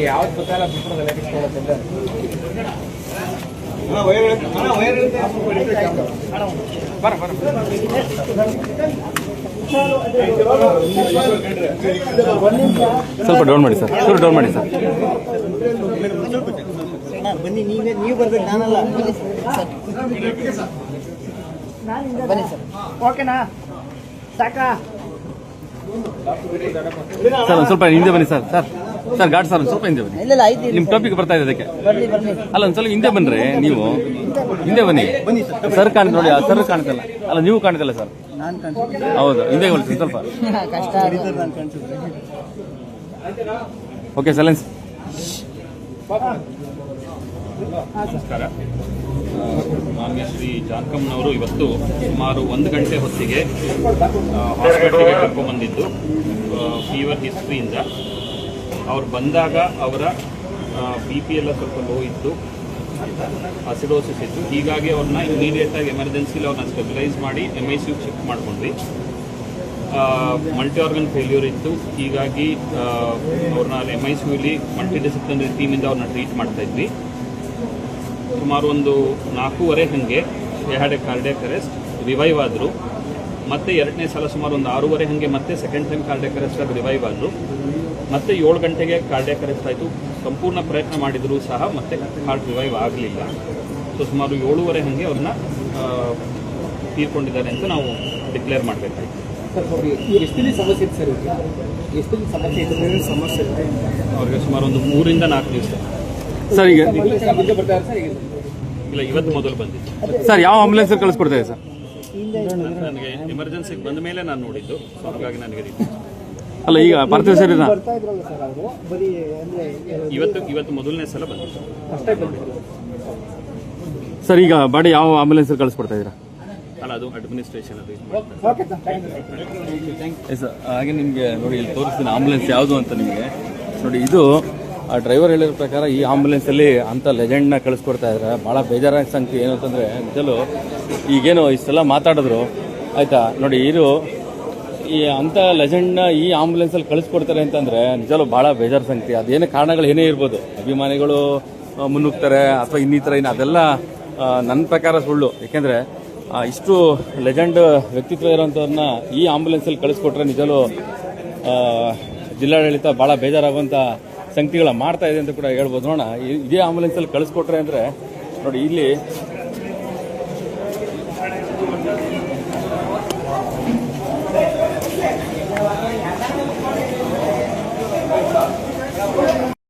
ಯಾವ್ದು ಗೊತ್ತಲ್ಲ ಬಿಟ್ಟರೆ ಸ್ವಲ್ಪ ಡೌನ್ ಮಾಡಿ ಸರ್, ಸ್ವಲ್ಪ ಡೌನ್ ಮಾಡಿ ಸರ್. ಬನ್ನಿ, ನೀವು ಬರ್ಬೇಕು, ನಾನಲ್ಲ. ಬನ್ನಿ ಸರ್. ಓಕೆನಾ? ಸಾಕಾ? ಸರ್ ಒಂದು ಸ್ವಲ್ಪ ಹಿಂದೆ ಬನ್ನಿ ಸರ್. ಸರ್ ಗಾಡ್ ಸರ್ ಒಂದು ಸ್ವಲ್ಪ ಹಿಂದೆ ಬನ್ನಿ. ಇಲ್ಲ ಐತಿ. ನಿಮ್ಮ ಟಾಪಿಕ್ ಬರ್ತಾ ಇದೆ ಅದಕ್ಕೆ. ಬನ್ನಿ. ಅಲ್ಲ ಒಂದು ಸ್ವಲ್ಪ ಹಿಂದೆ ಬಂದ್ರೆ ನೀವು ಹಿಂದೆ ಬನ್ನಿ. ಸರ್ ಕಾಣ್ತ ನೋಡಿ, ಸರ್ ಕಾಣ್ತಲ್ಲ. ಅಲ್ಲ ನೀವು ಕಾಣ್ತಲ್ಲ ಸರ್. ನಾನು ಕಾಣಿಸ್ತೀನಿ. ಹೌದು, ಹಿಂದೆ ಬನ್ನಿ ಸ್ವಲ್ಪ. ಕಷ್ಟ ನಾನು ಕಾಣಿಸಿದ್ರೆ. Okay, silence. ನಮಸ್ಕಾರ. ಮಾನ್ಯ ಶ್ರೀ ಜಾನ್ಕಮ್ನವರು ಇವತ್ತು ಸುಮಾರು 1 ಗಂಟೆ ಹೊತ್ತಿಗೆ ಹಾಸ್ಪಿಟಲ್ಗೆ ಕರ್ಕೊಂಡ್ಬಂದಿದ್ದು ಫೀವರ್ ಹಿಸ್ಟ್ರಿಯಿಂದ. ಅವ್ರು ಬಂದಾಗ ಅವರ BP ಎಲ್ಲ ಸ್ವಲ್ಪ ಲೋ ಇತ್ತು, ಅಸಿಡೋಸಿಸ್ ಇತ್ತು. ಹೀಗಾಗಿ ಅವ್ರನ್ನ ಇಮಿಡಿಯೇಟಾಗಿ ಎಮರ್ಜೆನ್ಸಿಲಿ ಅವ್ರನ್ನ ಸ್ಟೆಬಿಲೈಸ್ ಮಾಡಿ MICUಗೆ ಶಿಫ್ಟ್ ಮಾಡ್ಕೊಂಡ್ವಿ. ಮಲ್ಟಿ ಆರ್ಗನ್ ಫೇಲ್ಯೂರ್ ಇತ್ತು, ಹೀಗಾಗಿ ಅವ್ರನ್ನ MICUಲಿ ಮಲ್ಟಿ ಡಿಸಿಪ್ಲಿನರಿ ಟೀಮಿಂದ ಅವ್ರನ್ನ ಟ್ರೀಟ್ ಮಾಡ್ತಾ ಇದ್ವಿ. ಸುಮಾರು ಒಂದು 4:15 ಹಾಗೆ had A cardiac arrest, revive ಆದರು. ಮತ್ತೆ 2ನೇ ಸಲ ಸುಮಾರು ಒಂದು 6:30 ಹಾಗೆ ಮತ್ತೆ ಸೆಕೆಂಡ್ ಟೈಮ್ ಕಾರ್ಡಿಯಾಕ್ ಅರೆಸ್ಟ್ ಆಗಿ ರಿವೈವ್ ಆದರು. ಮತ್ತೆ 7 ಗಂಟೆಗೆ ಕಾರ್ಡಿಯಾಕ್ ಅರೆಸ್ಟ್ ಆಯಿತು. ಸಂಪೂರ್ಣ ಪ್ರಯತ್ನ ಮಾಡಿದರೂ ಸಹ ಮತ್ತೆ ಹಾರ್ಟ್ ರಿವೈವ್ ಆಗಲಿಲ್ಲ. ಸೊ ಸುಮಾರು 7:30 ಹಾಗೆ ಅವ್ರನ್ನ ತೀರ್ಕೊಂಡಿದ್ದಾರೆ ಅಂತ ನಾವು ಡಿಕ್ಲೇರ್ ಮಾಡಬೇಕಾಯ್ತು. ಅವ್ರಿಗೆ ಸುಮಾರು ಒಂದು 3 ರಿಂದ 4 ದಿವಸ. ಸರ್ ಈಗ ಇಲ್ಲ, ಇವತ್ತು ಮೊದಲು ಬಂದಿದ್ದು ಸರ್. ಯಾವ ಆಂಬುಲೆನ್ಸ್ ಕಳಿಸ್ಕೊಡ್ತಾ ಇದೆ ಸರ್? ನನಗೆ ಎಮರ್ಜೆನ್ಸಿಗೆ ಬಂದ ಮೇಲೆ ನಾನು ನೋಡಿದ್ದು, ಹಾಗಾಗಿ ನನಗೆ ಅಲ್ಲ ಈಗ ಪಾರ್ಥಿವ ಶರೀರ ಇವತ್ತು ಮೊದಲನೇ ಸಲ ಬಂದಿದ್ದು ಸರ್. ಈಗ ಬಾಡಿ ಯಾವ ಆಂಬುಲೆನ್ಸ್ ಕಳಿಸ್ಕೊಡ್ತಾ ಇದ್ದೀರಾ? ಅಲ್ಲ, ಅದು ಅಡ್ಮಿನಿಸ್ಟ್ರೇಷನ್ ಅದು. ಸರ್ ಹಾಗೆ ನಿಮಗೆ ನೋಡಿ ಇಲ್ಲಿ ತೋರಿಸ್ತೀನಿ ಆಂಬುಲೆನ್ಸ್ ಯಾವುದು ಅಂತ ನಿಮಗೆ. ನೋಡಿ ಇದು ಆ ಡ್ರೈವರ್ ಹೇಳಿರೋ ಪ್ರಕಾರ ಈ ಆಂಬುಲೆನ್ಸಲ್ಲಿ ಅಂಥ ಲೆಜೆಂಡ್ನ ಕಳಿಸ್ಕೊಡ್ತಾ ಇದ್ದಾರೆ. ಭಾಳ ಬೇಜಾರಾದ ಸಂಗತಿ ಏನು ಅಂತಂದರೆ, ನಿಜಲು ಈಗೇನು ಇಷ್ಟೆಲ್ಲ ಮಾತಾಡಿದ್ರು ಆಯಿತಾ. ನೋಡಿ ಇದು ಈ ಅಂಥ ಲೆಜೆಂಡ್ನ ಈ ಆಂಬುಲೆನ್ಸಲ್ಲಿ ಕಳಿಸ್ಕೊಡ್ತಾರೆ ಅಂತಂದರೆ ನಿಜಲು ಭಾಳ ಬೇಜಾರ ಸಂಗತಿ. ಅದೇನೇ ಕಾರಣಗಳು ಏನೇ ಇರ್ಬೋದು, ಅಭಿಮಾನಿಗಳು ಮುನ್ನುಗ್ತಾರೆ ಅಥವಾ ಇನ್ನಿತರ ಅದೆಲ್ಲ ನನ್ನ ಪ್ರಕಾರ ಸುಳ್ಳು. ಏಕೆಂದರೆ ಇಷ್ಟು ಲೆಜೆಂಡ್ ವ್ಯಕ್ತಿತ್ವ ಇರೋಂಥವ್ರನ್ನ ಈ ಆಂಬುಲೆನ್ಸಲ್ಲಿ ಕಳಿಸ್ಕೊಟ್ರೆ ನಿಜಲು ಜಿಲ್ಲಾಡಳಿತ ಭಾಳ ಬೇಜಾರಾಗುವಂಥ ಸಂಗತಿಗಳ ಮಾಡ್ತಾ ಇದೆ ಅಂತ ಕೂಡ ಹೇಳ್ಬೋದು. ನೋಡೋಣ ಇದೇ ಆಂಬುಲೆನ್ಸಲ್ಲಿ ಕಳಿಸ್ಕೊಟ್ರೆ ಅಂದರೆ ನೋಡಿ ಇಲ್ಲಿ